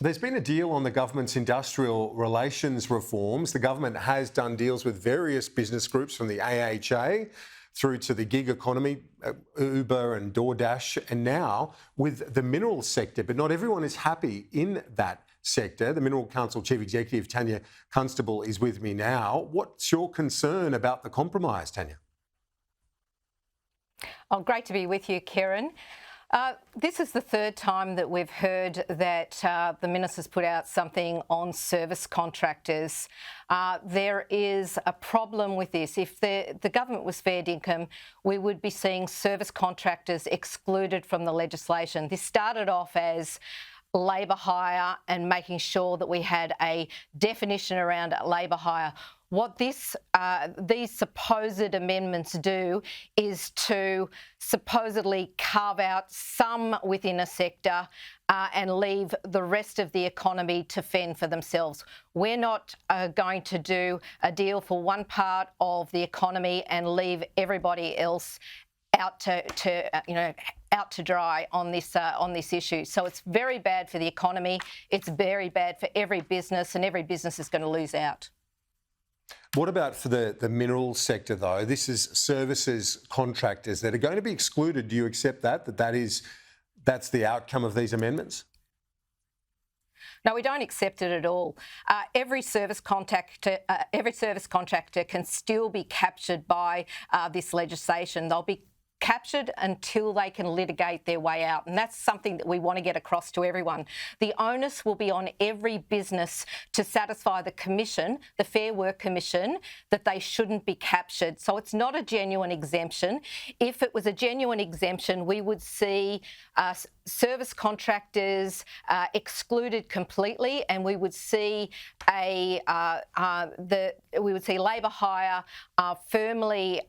There's been a deal on the government's industrial relations reforms. The government has done deals with various business groups from the AHA through to the gig economy, Uber and DoorDash, and now with the minerals sector. But not everyone is happy in that sector. The Mineral Council Chief Executive, Tania Constable, is with me now. What's your concern about the compromise, Tania? Oh, great to be with you, Kieran. This is the third time that we've heard that the minister's put out something on service contractors. There is a problem with this. If the government was fair dinkum, we would be seeing service contractors excluded from the legislation. This started off as labour hire and making sure that we had a definition around labour hire. What these supposed amendments do is to supposedly carve out some within a sector and leave the rest of the economy to fend for themselves. We're not going to do a deal for one part of the economy and leave everybody else out to dry on this issue. So it's very bad for the economy. It's very bad for every business, and every business is going to lose out. What about for the minerals sector, though? This is services contractors that are going to be excluded. Do you accept that's the outcome of these amendments? No, we don't accept it at all. Every service contractor can still be captured by this legislation. They'll be captured until they can litigate their way out. And that's something that we want to get across to everyone. The onus will be on every business to satisfy the Commission, the Fair Work Commission, that they shouldn't be captured. So it's not a genuine exemption. If it was a genuine exemption, we would see service contractors excluded completely, and we would see labour hire firmly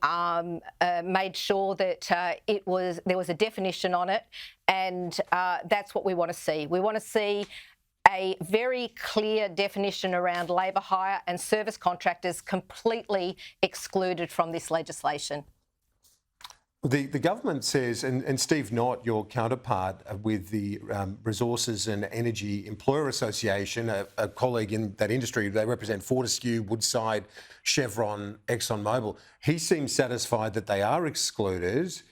made sure that there was a definition on it, and that's what we want to see. We want to see a very clear definition around labour hire and service contractors completely excluded from this legislation. The government says, and Steve Knott, your counterpart with the Resources and Energy Employer Association, a colleague in that industry, they represent Fortescue, Woodside, Chevron, ExxonMobil. He seems satisfied that they are excluded.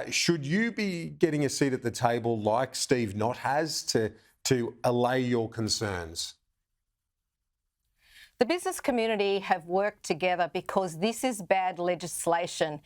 Should you be getting a seat at the table like Steve Knott has to allay your concerns? The business community have worked together because this is bad legislation.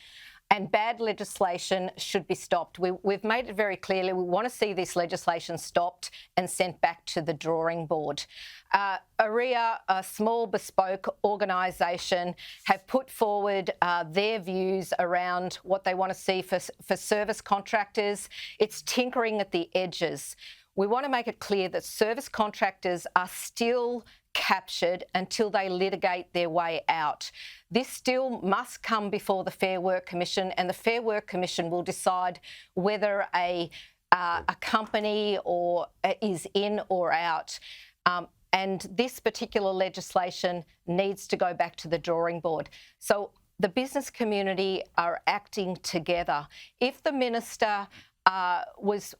And bad legislation should be stopped. We've made it very clearly we want to see this legislation stopped and sent back to the drawing board. AREA, a small bespoke organisation, have put forward their views around what they want to see for service contractors. It's tinkering at the edges. We want to make it clear that service contractors are still captured until they litigate their way out. This still must come before the Fair Work Commission, and the Fair Work Commission will decide whether a company is in or out. And this particular legislation needs to go back to the drawing board. So the business community are acting together. If the minister was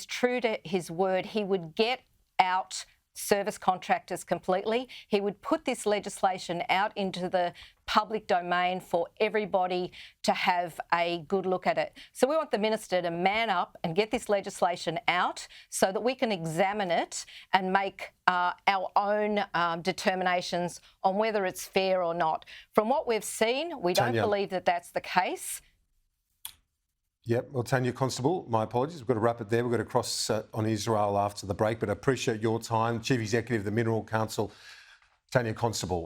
true to his word, he would get out service contractors completely. He would put this legislation out into the public domain for everybody to have a good look at it. So we want the minister to man up and get this legislation out so that we can examine it and make our own determinations on whether it's fair or not. From what we've seen, we don't believe that that's the case. Yep. Well, Tania Constable, my apologies. We've got to wrap it there. We've got to cross on Israel after the break, but I appreciate your time. Chief Executive of the Mineral Council, Tania Constable.